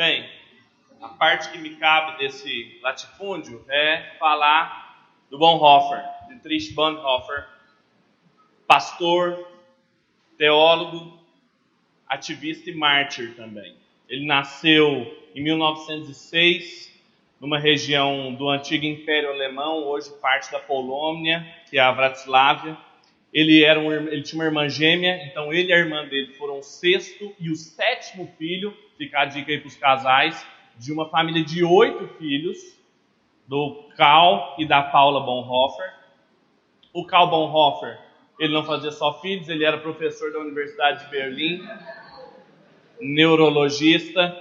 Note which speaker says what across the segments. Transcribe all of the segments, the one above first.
Speaker 1: Bem, a parte que me cabe desse latifúndio é falar do Bonhoeffer, de Dietrich Bonhoeffer, pastor, teólogo, ativista e mártir também. Ele nasceu em 1906, numa região do antigo Império Alemão, hoje parte da Polônia, que é a Bratislava. Ele tinha uma irmã gêmea, então ele e a irmã dele foram o sexto e o sétimo filho, fica a dica aí para os casais, de uma família de 8 filhos, do Karl e da Paula Bonhoeffer. O Karl Bonhoeffer, ele não fazia só filhos, ele era professor da Universidade de Berlim, neurologista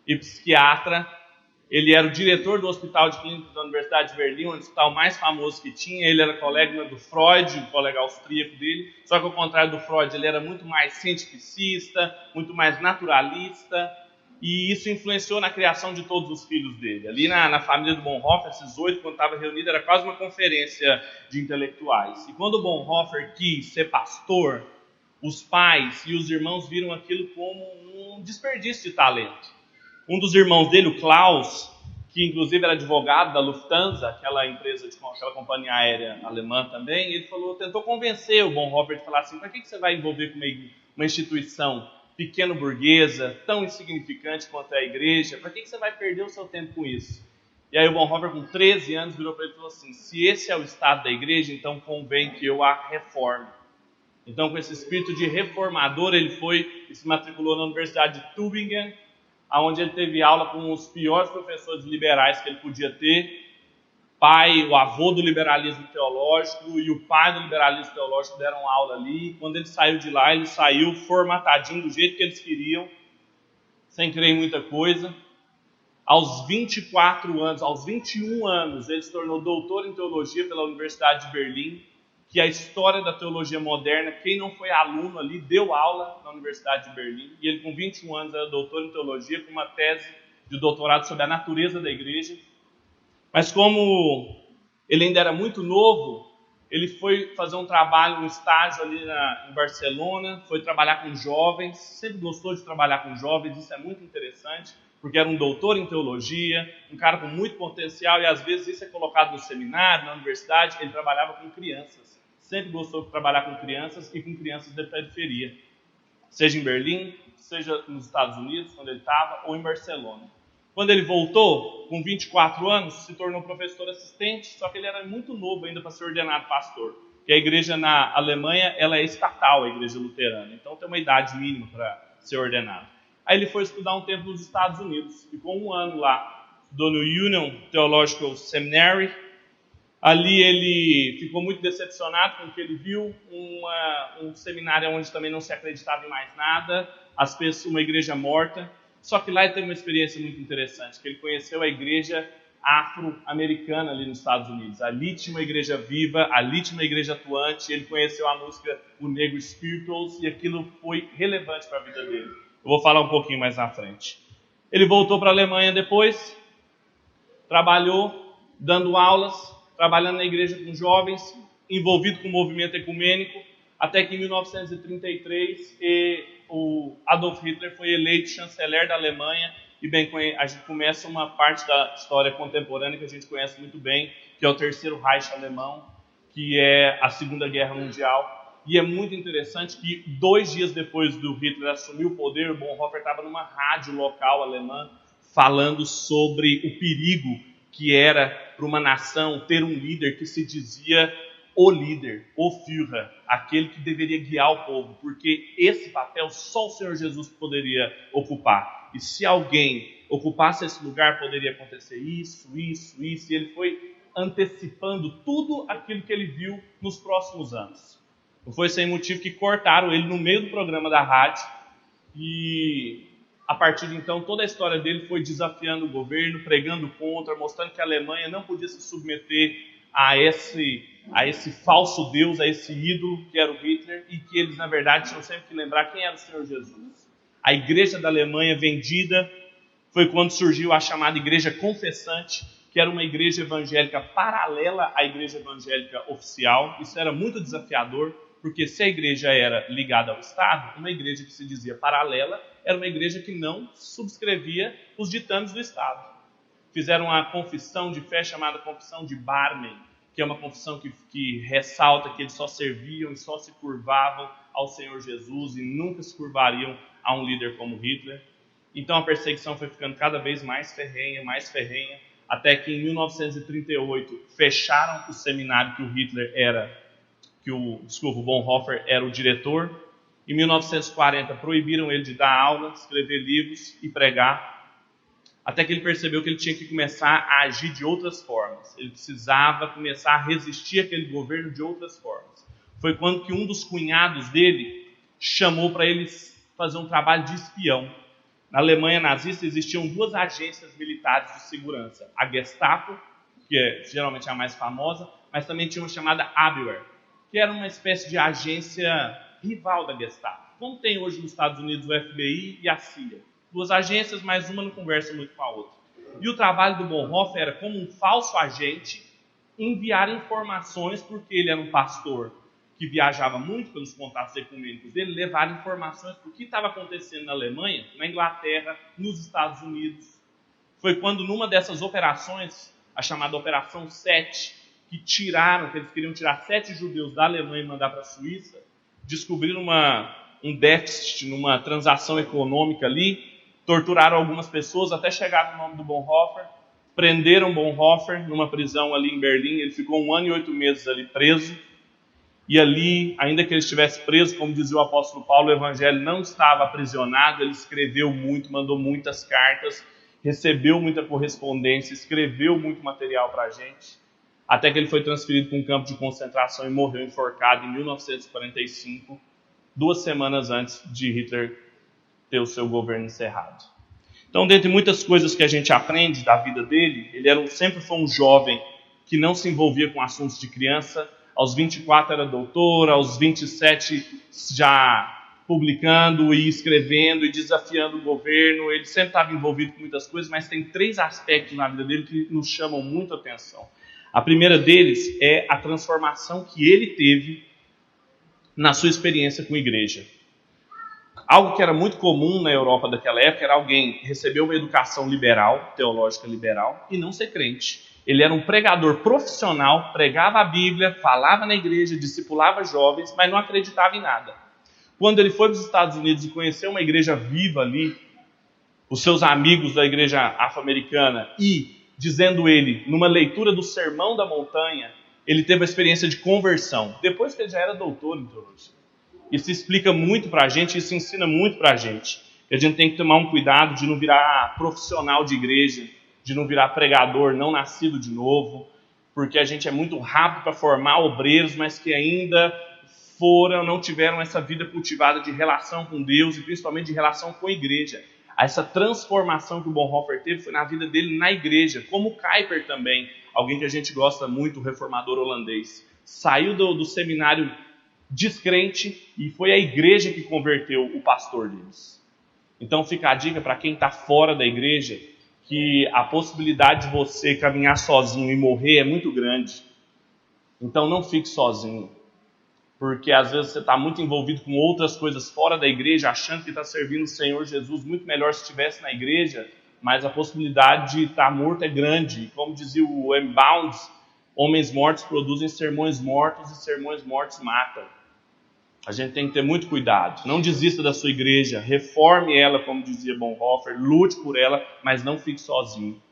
Speaker 1: e psiquiatra. Ele era o diretor do Hospital de Clínicas da Universidade de Berlim, o hospital mais famoso que tinha. Ele era colega do Freud, o colega austríaco dele. Só que ao contrário do Freud, ele era muito mais cientificista, muito mais naturalista. E isso influenciou na criação de todos os filhos dele. Ali na família do Bonhoeffer, esses 8, quando estava reunido, era quase uma conferência de intelectuais. E quando o Bonhoeffer quis ser pastor, os pais e os irmãos viram aquilo como um desperdício de talento. Um dos irmãos dele, o Klaus, que inclusive era advogado da Lufthansa, aquela companhia aérea alemã também, ele tentou convencer o Bonhoeffer de falar assim: para que você vai envolver com uma instituição pequeno-burguesa, tão insignificante quanto é a igreja? Para que você vai perder o seu tempo com isso? E aí o Bonhoeffer, com 13 anos, virou para ele e falou assim: se esse é o estado da igreja, então convém que eu a reforme. Então, com esse espírito de reformador, ele foi e se matriculou na Universidade de Tübingen, onde ele teve aula com os piores professores liberais que ele podia ter. O avô do liberalismo teológico e o pai do liberalismo teológico deram aula ali. Quando ele saiu de lá, ele saiu formatadinho do jeito que eles queriam, sem crer em muita coisa. Aos 24 anos, aos 21 anos, ele se tornou doutor em teologia pela Universidade de Berlim, que a história da teologia moderna, quem não foi aluno ali, deu aula na Universidade de Berlim. E ele, com 21 anos, era doutor em teologia, com uma tese de doutorado sobre a natureza da igreja. Mas como ele ainda era muito novo, ele foi fazer um trabalho, um estágio ali em Barcelona, foi trabalhar com jovens, sempre gostou de trabalhar com jovens, isso é muito interessante, porque era um doutor em teologia, um cara com muito potencial, e às vezes isso é colocado no seminário, na universidade. Ele trabalhava com crianças. Sempre gostou de trabalhar com crianças e com crianças da periferia, seja em Berlim, seja nos Estados Unidos, quando ele estava, ou em Barcelona. Quando ele voltou, com 24 anos, se tornou professor assistente, só que ele era muito novo ainda para ser ordenado pastor. Porque a igreja na Alemanha, ela é estatal, a igreja luterana, então tem uma idade mínima para ser ordenado. Aí ele foi estudar um tempo nos Estados Unidos, ficou 1 ano lá, estudou no Union Theological Seminary. Ali ele ficou muito decepcionado com o que ele viu, um seminário onde também não se acreditava em mais nada, uma igreja morta. Só que lá ele teve uma experiência muito interessante, que ele conheceu a igreja afro-americana ali nos Estados Unidos. Ali tinha uma igreja viva, ali tinha uma igreja atuante, ele conheceu a música O Negro Spirituals, e aquilo foi relevante para a vida dele. Eu vou falar um pouquinho mais na frente. Ele voltou para a Alemanha depois, trabalhou dando aulas, trabalhando na igreja com jovens, envolvido com o movimento ecumênico, até que em 1933 o Adolf Hitler foi eleito chanceler da Alemanha. E bem, a gente começa uma parte da história contemporânea que a gente conhece muito bem, que é o Terceiro Reich alemão, que é a Segunda Guerra Mundial. E é muito interessante que 2 dias depois do Hitler assumir o poder, o Bonhoeffer estava numa rádio local alemã falando sobre o perigo que era para uma nação ter um líder que se dizia o líder, o Führer, aquele que deveria guiar o povo, porque esse papel só o Senhor Jesus poderia ocupar. E se alguém ocupasse esse lugar, poderia acontecer isso, e ele foi antecipando tudo aquilo que ele viu nos próximos anos. Não foi sem motivo que cortaram ele no meio do programa da rádio, e a partir de então toda a história dele foi desafiando o governo, pregando contra, mostrando que a Alemanha não podia se submeter a esse falso Deus, a esse ídolo que era o Hitler, e que eles na verdade tinham sempre que lembrar quem era o Senhor Jesus. A igreja da Alemanha vendida foi quando surgiu a chamada igreja confessante, que era uma igreja evangélica paralela à igreja evangélica oficial. Isso era muito desafiador, porque se a igreja era ligada ao Estado, uma igreja que se dizia paralela era uma igreja que não subscrevia os ditames do Estado. Fizeram uma confissão de fé chamada Confissão de Barmen, que é uma confissão que ressalta que eles só serviam e só se curvavam ao Senhor Jesus e nunca se curvariam a um líder como Hitler. Então a perseguição foi ficando cada vez mais ferrenha, até que em 1938 fecharam o seminário que o Hitler era, o Bonhoeffer era o diretor. Em 1940 proibiram ele de dar aula, escrever livros e pregar, até que ele percebeu que ele tinha que começar a agir de outras formas. Ele precisava começar a resistir àquele governo de outras formas. Foi quando que um dos cunhados dele chamou para ele fazer um trabalho de espião. Na Alemanha nazista existiam duas agências militares de segurança. A Gestapo, que é geralmente a mais famosa, mas também tinha uma chamada Abwehr, que era uma espécie de agência rival da Gestapo. Como tem hoje nos Estados Unidos o FBI e a CIA. Duas agências, mas uma não conversa muito com a outra. E o trabalho do Bonhoeffer era, como um falso agente, enviar informações, porque ele era um pastor que viajava muito pelos contatos ecumênicos dele, levar informações do que estava acontecendo na Alemanha, na Inglaterra, nos Estados Unidos. Foi quando, numa dessas operações, a chamada Operação 7, que eles queriam tirar 7 judeus da Alemanha e mandar para a Suíça, descobriram um déficit numa transação econômica ali, torturaram algumas pessoas até chegar no nome do Bonhoeffer, prenderam Bonhoeffer numa prisão ali em Berlim, ele ficou 1 ano e 8 meses ali preso, e ali, ainda que ele estivesse preso, como dizia o apóstolo Paulo, o evangelho não estava aprisionado, ele escreveu muito, mandou muitas cartas, recebeu muita correspondência, escreveu muito material para a gente, até que ele foi transferido para um campo de concentração e morreu enforcado em 1945, 2 semanas antes de Hitler ter o seu governo encerrado. Então, dentre muitas coisas que a gente aprende da vida dele, ele sempre foi um jovem que não se envolvia com assuntos de criança. Aos 24 era doutor, aos 27 já publicando e escrevendo e desafiando o governo. Ele sempre estava envolvido com muitas coisas, mas tem 3 aspectos na vida dele que nos chamam muito a atenção. A primeira deles é a transformação que ele teve na sua experiência com a igreja. Algo que era muito comum na Europa daquela época era alguém receber uma educação liberal, teológica liberal, e não ser crente. Ele era um pregador profissional, pregava a Bíblia, falava na igreja, discipulava jovens, mas não acreditava em nada. Quando ele foi para os Estados Unidos e conheceu uma igreja viva ali, os seus amigos da igreja afro-americana, e, dizendo ele, numa leitura do Sermão da Montanha, ele teve a experiência de conversão, depois que ele já era doutor em teologia. Isso explica muito para a gente, isso ensina muito para a gente. Que a gente tem que tomar um cuidado de não virar profissional de igreja, de não virar pregador não nascido de novo, porque a gente é muito rápido para formar obreiros, mas que ainda não tiveram essa vida cultivada de relação com Deus e principalmente de relação com a igreja. Essa transformação que o Bonhoeffer teve foi na vida dele na igreja, como o Kuyper também, alguém que a gente gosta muito, o reformador holandês. Saiu do seminário descrente e foi a igreja que converteu o pastor deles. Então fica a dica para quem está fora da igreja, que a possibilidade de você caminhar sozinho e morrer é muito grande. Então não fique sozinho, porque às vezes você está muito envolvido com outras coisas fora da igreja, achando que está servindo o Senhor Jesus muito melhor se estivesse na igreja, mas a possibilidade de estar morto é grande. Como dizia o M. Bounds, homens mortos produzem sermões mortos e sermões mortos matam. A gente tem que ter muito cuidado. Não desista da sua igreja, reforme ela, como dizia Bonhoeffer, lute por ela, mas não fique sozinho.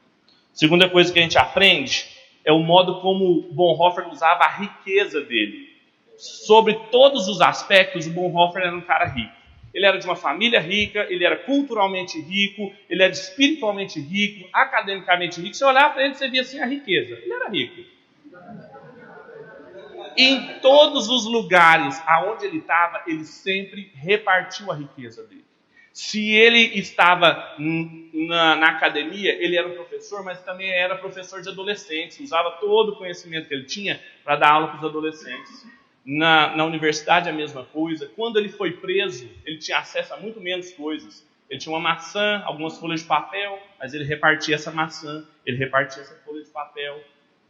Speaker 1: Segunda coisa que a gente aprende é o modo como Bonhoeffer usava a riqueza dele. Sobre todos os aspectos, o Bonhoeffer era um cara rico. Ele era de uma família rica, ele era culturalmente rico, ele era espiritualmente rico, academicamente rico. Se olhar para ele, você via assim a riqueza. Ele era rico. Em todos os lugares aonde ele estava, ele sempre repartiu a riqueza dele. Se ele estava na academia, ele era um professor, mas também era professor de adolescentes. Usava todo o conhecimento que ele tinha para dar aula para os adolescentes. Na universidade, a mesma coisa. Quando ele foi preso, ele tinha acesso a muito menos coisas. Ele tinha uma maçã, algumas folhas de papel, mas ele repartia essa maçã, ele repartia essa folha de papel.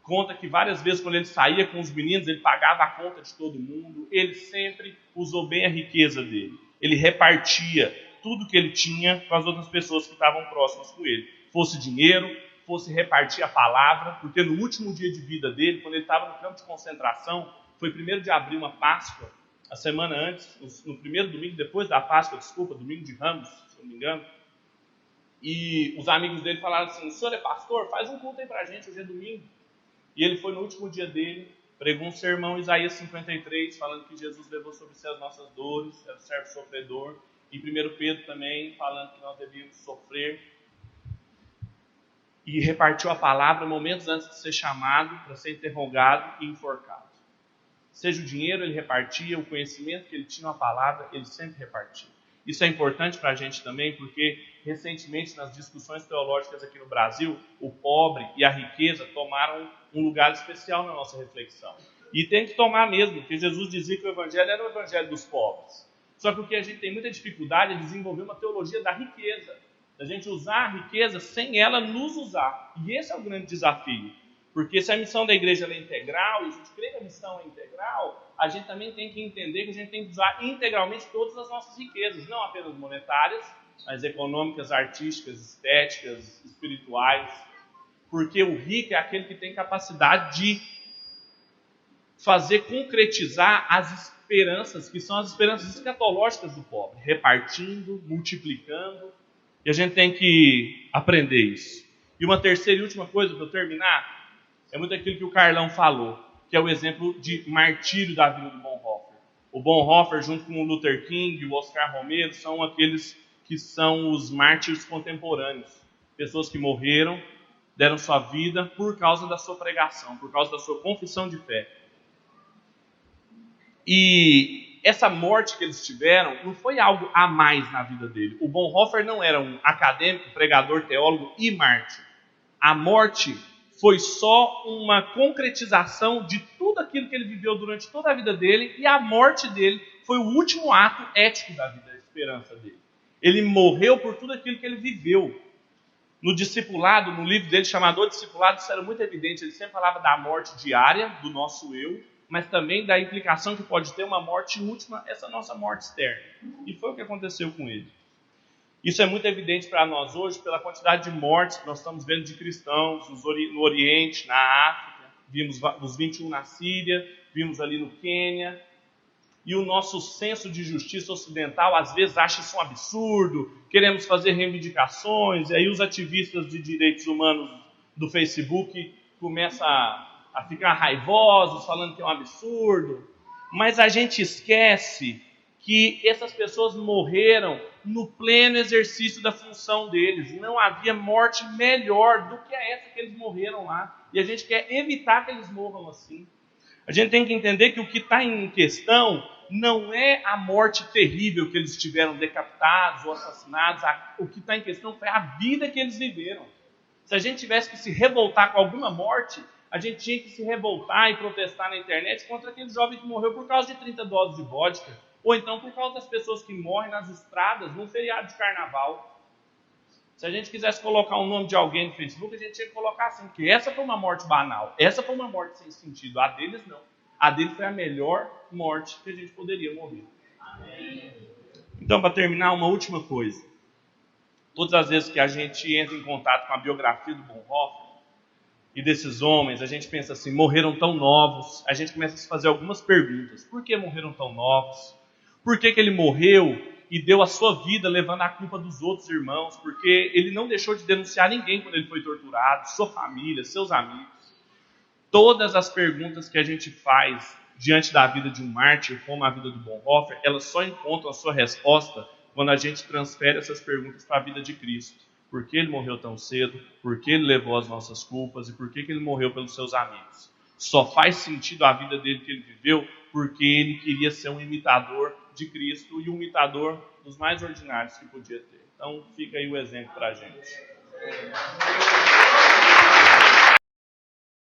Speaker 1: conta que várias vezes quando ele saía com os meninos, ele pagava a conta de todo mundo. Ele sempre usou bem a riqueza dele. Ele repartia tudo que ele tinha com as outras pessoas que estavam próximas com ele. Fosse dinheiro, fosse repartir a palavra, porque no último dia de vida dele, quando ele estava no campo de concentração, foi 1º de abril, uma Páscoa, a semana antes, no primeiro domingo, depois da Páscoa, domingo de Ramos, se não me engano. E os amigos dele falaram assim: o senhor é pastor? Faz um culto aí pra gente, hoje é domingo. E ele foi no último dia dele, pregou um sermão, Isaías 53, falando que Jesus levou sobre si as nossas dores, era o servo sofredor. E 1 Pedro também, falando que nós devíamos sofrer. E repartiu a palavra momentos antes de ser chamado para ser interrogado e enforcado. Seja o dinheiro, ele repartia, o conhecimento que ele tinha na palavra, ele sempre repartia. Isso é importante para a gente também, porque recentemente nas discussões teológicas aqui no Brasil, o pobre e a riqueza tomaram um lugar especial na nossa reflexão. E tem que tomar mesmo, porque Jesus dizia que o evangelho era o evangelho dos pobres. Só que o que a gente tem muita dificuldade é desenvolver uma teologia da riqueza. A gente usar a riqueza sem ela nos usar. E esse é o grande desafio. Porque se a missão da igreja é integral, e a gente crê que a missão é integral, a gente também tem que entender que a gente tem que usar integralmente todas as nossas riquezas, não apenas monetárias, mas econômicas, artísticas, estéticas, espirituais. Porque o rico é aquele que tem capacidade de fazer concretizar as esperanças, que são as esperanças escatológicas do pobre, repartindo, multiplicando, e a gente tem que aprender isso. E uma terceira e última coisa, para eu terminar, é muito aquilo que o Carlão falou, que é o exemplo de martírio da vida do Bonhoeffer. O Bonhoeffer, junto com o Luther King e o Oscar Romero, são aqueles que são os mártires contemporâneos. Pessoas que morreram, deram sua vida por causa da sua pregação, por causa da sua confissão de fé. E essa morte que eles tiveram não foi algo a mais na vida dele. O Bonhoeffer não era um acadêmico, pregador, teólogo e mártir. A morte foi só uma concretização de tudo aquilo que ele viveu durante toda a vida dele, e a morte dele foi o último ato ético da vida, da esperança dele. Ele morreu por tudo aquilo que ele viveu. No discipulado, no livro dele chamado O Discipulado, isso era muito evidente. Ele sempre falava da morte diária do nosso eu, mas também da implicação que pode ter uma morte última, essa nossa morte externa. E foi o que aconteceu com ele. Isso é muito evidente para nós hoje pela quantidade de mortes que nós estamos vendo de cristãos no Oriente, na África. Vimos os 21 na Síria, vimos ali no Quênia. E o nosso senso de justiça ocidental às vezes acha isso um absurdo, queremos fazer reivindicações, e aí os ativistas de direitos humanos do Facebook começam a ficar raivosos, falando que é um absurdo. Mas a gente esquece que essas pessoas morreram no pleno exercício da função deles. Não havia morte melhor do que essa que eles morreram lá. E a gente quer evitar que eles morram assim. A gente tem que entender que o que está em questão não é a morte terrível que eles tiveram decapitados ou assassinados. O que está em questão foi a vida que eles viveram. Se a gente tivesse que se revoltar com alguma morte, a gente tinha que se revoltar e protestar na internet contra aquele jovem que morreu por causa de 30 doses de vodka. Ou então por causa das pessoas que morrem nas estradas num feriado de carnaval. Se a gente quisesse colocar o nome de alguém no Facebook, a gente tinha que colocar assim, que essa foi uma morte banal, essa foi uma morte sem sentido. A deles não. A dele foi a melhor morte que a gente poderia morrer. Amém. Então, para terminar, uma última coisa. Todas as vezes que a gente entra em contato com a biografia do Bonhoeffer e desses homens, a gente pensa assim, morreram tão novos. A gente começa a se fazer algumas perguntas. Por que morreram tão novos? Por que ele morreu e deu a sua vida levando a culpa dos outros irmãos? Porque ele não deixou de denunciar ninguém quando ele foi torturado, sua família, seus amigos. Todas as perguntas que a gente faz diante da vida de um mártir, como a vida do Bonhoeffer, elas só encontram a sua resposta quando a gente transfere essas perguntas para a vida de Cristo. Por que ele morreu tão cedo? Por que ele levou as nossas culpas? E por que ele morreu pelos seus amigos? Só faz sentido a vida dele que ele viveu porque ele queria ser um imitador de Cristo e um imitador dos mais ordinários que podia ter. Então fica aí o exemplo para a gente.